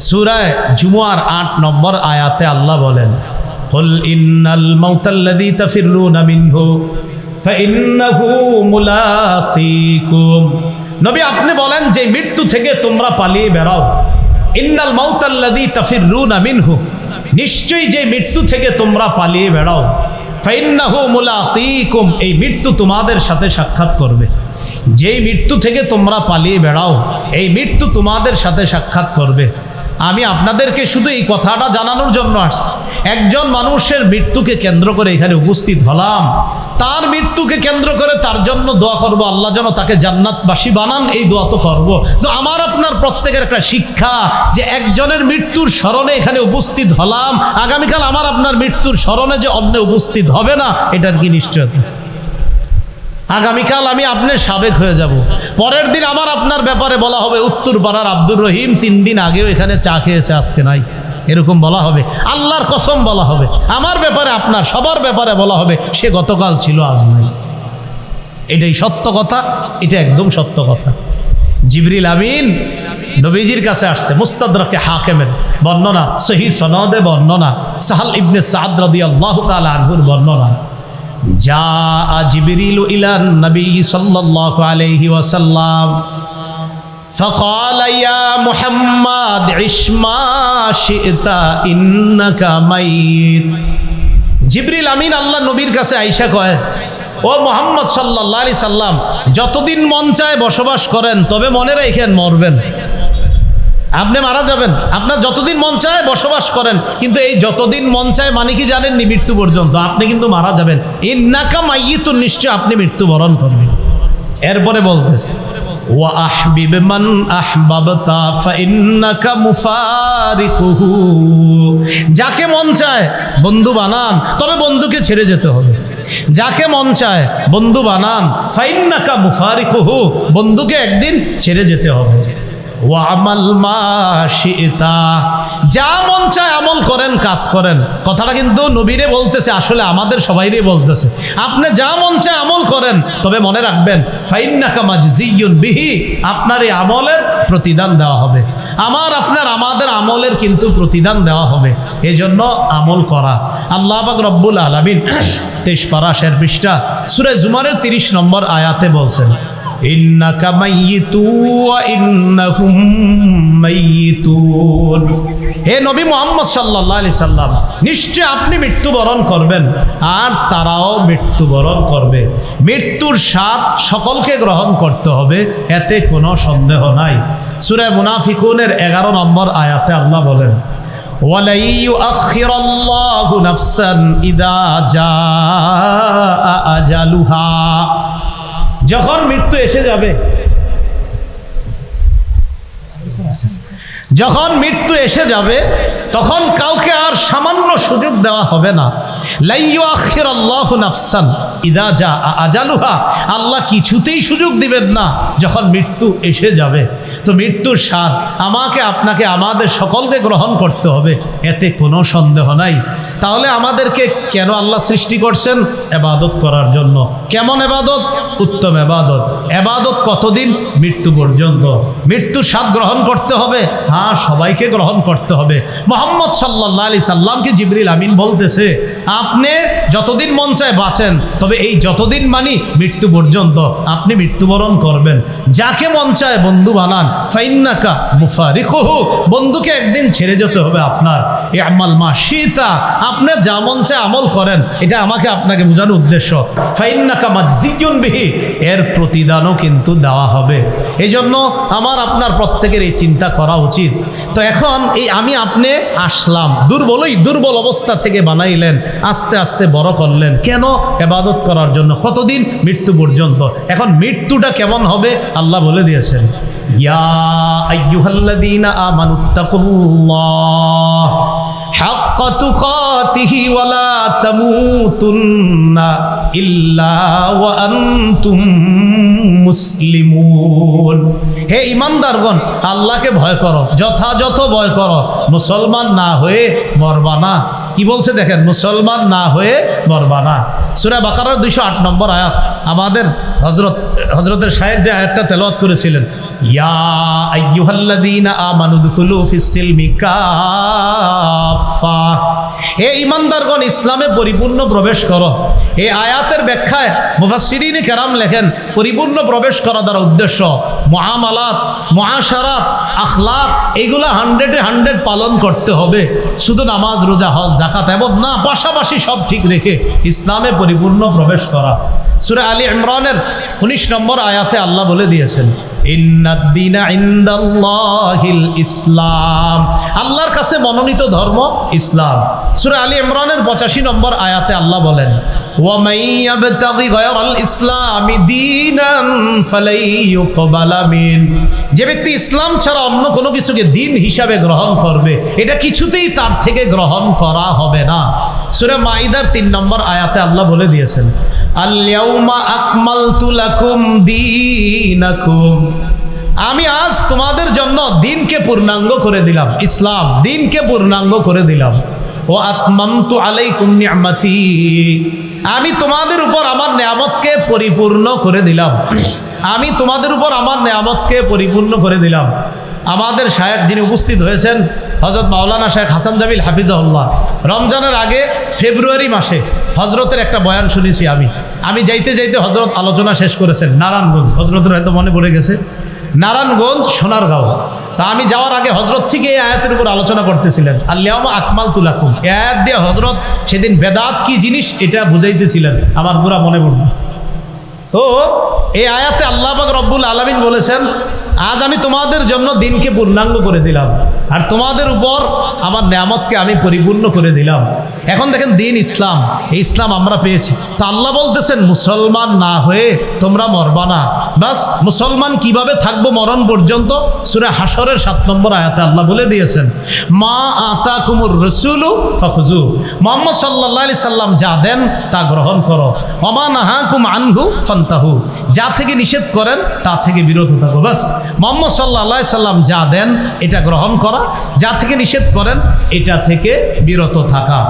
সূরা জুমুয়ার ৮ নম্বর আয়াতে আল্লাহ বলেন, কুল ইন্নাল মাউতাল্লাযী তাফিররুনা মিনহু ফাইন্নাহু মুলাকীকুম। নবী আপনি বলেন যে মৃত্যু থেকে তোমরা পালিয়ে বেড়াও। ইন্নাল মাউতাল্লাযী তাফিররুনা মিনহু, নিশ্চয়ই যে মৃত্যু থেকে তোমরা পালিয়ে বেড়াও, ফাইন্নাহু মুলাকীকুম, এই মৃত্যু তোমাদের সাথে সাক্ষাৎ করবে। যেই মৃত্যু থেকে তোমরা পালিয়ে বেড়াও, এই মৃত্যু তোমাদের সাথে সাক্ষাৎ করবে। আমি আপনাদেরকে শুধু এই কথাটা জানানোর জন্য আসছি। একজন মানুষের মৃত্যুকে কেন্দ্র করে এখানে উপস্থিত হলাম, তার মৃত্যুকে কেন্দ্র করে তার জন্য দোয়া করব, আল্লাহ যেন তাকে জান্নাতবাসী বানান, এই দোয়া তো করব। তো আমার আপনার প্রত্যেকের একটা শিক্ষা যে একজনের মৃত্যুর স্মরণে এখানে উপস্থিত হলাম, আগামীকাল আমার আপনার মৃত্যুর স্মরণে যে অন্য উপস্থিত হবে না, এটার কি নিশ্চয়তা? আগামীকাল আমি আপনি সাবেক হয়ে যাব, পরের দিন আমার আপনার ব্যাপারে বলা হবে উত্তর পাড়ার আব্দুর রহিম 3 দিন আগেও এখানে চা খেয়েছে, আজকে নাই, এরকম বলা হবে। আল্লাহর কসম বলা হবে। আমার ব্যাপারে আপনার সবার ব্যাপারে বলা হবে সে গতকাল ছিল, আজ নাই। এটাই সত্য কথা, এটা একদম সত্য কথা। জিবরিল আমিন নবীজির কাছে আসছে, মুস্তাদরাকে হাকিমের বর্ণনা, সহিহ সনদে বর্ণনা, সাহাল ইবনে সাদ রাদিয়াল্লাহু তাআলা আনহুর বর্ণনা, জা জিবরিল ইলান নবী সাল্লাল্লাহু আলাইহি ওয়াসাল্লাম فقال يا محمد عش ما شئت إنك ميت। জিবরিল আমিন আল্লাহ নবীর কাছে আইসা কয়, ও মুহাম্মদ সাল্লাল্লাহু আলাইহি সাল্লাম, যতদিন মন চায় বসবাস করেন, তবে মনে রাখেন মরবেন, আপনি মারা যাবেন। আপনার যতদিন মন চায় বসবাস করেন, কিন্তু এই যতদিন মন চায় মানে কি জানেননি? মৃত্যু পর্যন্ত। আপনি কিন্তু মারা যাবেন। ইন্নাকা মাইয়িতুন, নিশ্চয় আপনি মৃত্যুবরণ করবেন। এরপরে বলতেছে, ওয়া আহবিব মান আহবাবতা ফাইন্নাকা মুফারিকুহু, যাকে মন চায় বন্ধু বানান, তবে বন্ধুকে ছেড়ে যেতে হবে। যাকে মন চায় বন্ধু বানান, ফাইন্নাকা মুফারিকুহু, বন্ধুকে একদিন ছেড়ে যেতে হবে। ওয়া আমাল মা শিতা, যা মন চায় আমল করেন, কাজ করেন। কথাটা কিন্তু নবীরে বলতেছে, আসলে আমাদের সবাইরে বলতেছে। আপনি যা মন চায় আমল করেন, তবে মনে রাখবেন ফাইন্নাকা মাজজিয়ুন বিহি, আপনার এই আমলের প্রতিদান দেওয়া হবে। আপনার আমাদের আমলের কিন্তু প্রতিদান দেওয়া হবে। এজন্য আমল করা। আল্লাহ পাক রব্বুল আলামিন 23 পারা 6 পৃষ্ঠা সূরা জুমারের 30 নম্বর আয়াতে বলছেন, ইন্নাকা মাইয়িতুন ওয়া ইন্নাহুম মাইয়িতুন। হে নবী মুহাম্মদ সাল্লাল্লাহু আলাইহি সাল্লাম, নিশ্চয় আপনি মৃত্যুবরণ করবেন, আর তারাও মৃত্যুবরণ করবে। মৃত্যুর স্বাদ সকলকে গ্রহণ করতে হবে, এতে কোনো সন্দেহ নাই। সূরা মুনাফিকুনের 11 নম্বর আয়াতে আল্লাহ বলেন, ওয়ালাই ইউআখিরাল্লাহু নাফসান ইযা জাআ আজালুহা, যখন মৃত্যু এসে যাবে, যখন মৃত্যু এসে যাবে, তখন কাউকে আর সামান্য সুযোগ দেওয়া হবে না। লা ইউআখিরাল্লাহু নাফসান ইযা জাআ আজালুহা, আল্লাহ কিছুতেই সুযোগ দিবেন না যখন মৃত্যু এসে যাবে। তো মৃত্যুর স্বাদ আমাকে আপনাকে আমাদের সকলকে গ্রহণ করতে হবে, এতে কোনো সন্দেহ নাই। তাহলে আমাদেরকে কেন আল্লাহ সৃষ্টি করছেন? ইবাদত করার জন্য। কেমন ইবাদত? উত্তম ইবাদত। ইবাদত কতদিন? মৃত্যু পর্যন্ত। মৃত্যুর স্বাদ গ্রহণ করতে হবে, হ্যাঁ সবাইকে গ্রহণ করতে হবে। মুহাম্মদ সাল্লাল্লাহু আলাইহি সাল্লামকে জিবরিল আমিন বলতেছে, আপনি যতদিন মন চায় বাঁচেন, তবে এই যতদিন মানি মৃত্যু পর্যন্ত আপনি মৃত্যুবরণ করবেন। যাকে মন চায় বন্ধু বানান, ফাইন্নাকা মুফারিকুহু, বন্ধুকে একদিন ছেড়ে যেতে হবে আপনার। ইআমাল মা শিতা, আপনি যা মন চায় আমল করেন, এটা আমাকে আপনাকে বোঝানোর উদ্দেশ্য। ফাইন্নাকা মাজজিয়ুন বিহি, এর প্রতিদানও কিন্তু দেওয়া হবে। এই জন্য আমার আপনার প্রত্যেকের এই চিন্তা করা উচিত। তো এখন এই আমি আপনি আসলাম, দুর্বল অবস্থা থেকে বানাইলেন, আস্তে আস্তে বড় করলেন, কেন? ইবাদত করার জন্য। কতদিন? মৃত্যু পর্যন্ত। এখন মৃত্যুটা কেমন হবে আল্লাহ বলে দিয়েছেন, ইয়া আইয়ুহাল্লাযীনা আমানুত্তাকুল্লাহ হাক্কা তুকাতিহি ওয়া লা তামুতুন্না ইল্লা ওয়া আনতুম মুসলিমুন। হে ঈমানদারগণ, আল্লাহকে ভয় করো, যথাযথ ভয় করো, মুসলমান না হয়ে মরবা না। কি বলছে দেখেন, মুসলমান না হয়ে মরবা না। সূরা বাকারার 208 নম্বর আয়াত। আমাদের হযরতের শায়েখ যে আয়াতটা তেলাওয়াত করেছিলেন, ইয়া আইয়ুহাল্লাযীনা আমানু দুখুলু ফিস-সিলমি কাফা, হে ঈমানদারগণ ইসলামে পরিপূর্ণ প্রবেশ করো। এই আয়াতের ব্যাখ্যায় মুফাসসিরিনে কেরাম লেখেন পরিপূর্ণ প্রবেশ করা দ্বারা উদ্দেশ্য মুআমালাত, মুআশারাত, আখলাক এগুলা 100-100 পালন করতে হবে। শুধু নামাজ, রোজা, হজ, যাকাত এবং না, পাশাপাশি সব ঠিক রেখে ইসলামে পরিপূর্ণ প্রবেশ করা। সূরা আলী ইমরানের 19 নম্বর আয়াতে আল্লাহ বলে দিয়েছেন ইন্নাদ-দীনা ইনদাল্লাহিল ইসলাম, আল্লাহর কাছে মনোনীত ধর্ম ইসলাম। সূরা আলী ইমরানের 85 নম্বর আয়াতে আল্লাহ বলেন ওয়া মান ইয়াবতাগি গায়রাল ইসলামি দীনান ফালাই ইউকবালা মিন, যে ব্যক্তি ইসলাম ছাড়া অন্য কোনো কিছুকে দিন হিসাবে গ্রহণ করবে এটা কিছুতেই তার থেকে গ্রহণ করা হবে না। সূরা মাইদার 3 নম্বর আয়াতে আল্লাহ বলে দিয়েছেন আল ইয়াউমা আকমালতু লাকুম দীনাকুম, আমি আজ তোমাদের জন্য দিনকে পূর্ণাঙ্গ করে দিলাম, ইসলাম দিনকে পূর্ণাঙ্গ করে দিলাম। ও আতমামতু আলাইকুম নি'মাতি, আমি তোমাদের উপর আমার নিয়ামতকে পরিপূর্ণ করে দিলাম, আমি তোমাদের উপর আমার নিয়ামতকে পরিপূর্ণ করে দিলাম। আমাদের শায়েখ যিনি উপস্থিত হয়েছেন হযরত মাওলানা শেখ হাসান জামিল হাফিজাহুল্লাহ, রমজানের আগে ফেব্রুয়ারি মাসে হজরতের একটা বয়ান শুনেছি আমি যাইতে যাইতে হজরত আলোচনা শেষ করেছেন নারায়ণগঞ্জ, হজরতের হয়তো মনে পড়ে গেছে, নারায়ণগঞ্জ সোনারগাঁও। তা আমি যাওয়ার আগে হজরত থেকে এই আয়াতের উপর আলোচনা করতেছিলেন আল-ইয়াউমা আকমালতু লাকুম, এই আয়াত দিয়ে হজরত সেদিন বেদাত কি জিনিস এটা বুঝাইতেছিলেন, আমার পুরা মনে পড়ল। তো এই আয়াতে আল্লাহ পাক রব্বুল আলামিন বলেছেন আজ আমি তোমাদের জন্য দিনকে পূর্ণাঙ্গ করে দিলাম আর তোমাদের উপর আমার নিয়ামতকে আমি পরিপূর্ণ করে দিলাম। এখন দেখেন দিন ইসলাম, এই ইসলাম আমরা পেয়েছি। তো আল্লাহ বলতেছেন মুসলমান না হয়ে তোমরা মরবা না। বাস মুসলমান কিভাবে থাকবো মরণ পর্যন্ত, সূরা হাশরের 7 নম্বর আয়াতে আল্লাহ বলে দিয়েছেন মা আতাকুমুর রাসূলু ফাখুযু, মুহাম্মদ সাল্লাল্লাহু আলাইহি সাল্লাম যা দেন তা গ্রহণ করো, ওমা নাহাকুম আনহু ফান্তাহু, যা থেকে নিষেধ করেন তা থেকে বিরত থাকো। বাস মুহাম্মদ সাল্লাল্লাহু আলাইহি সাল্লাম যা দেন এটা গ্রহণ করা, যা থেকে নিষেধ করেন এটা থেকে বিরত থাকা।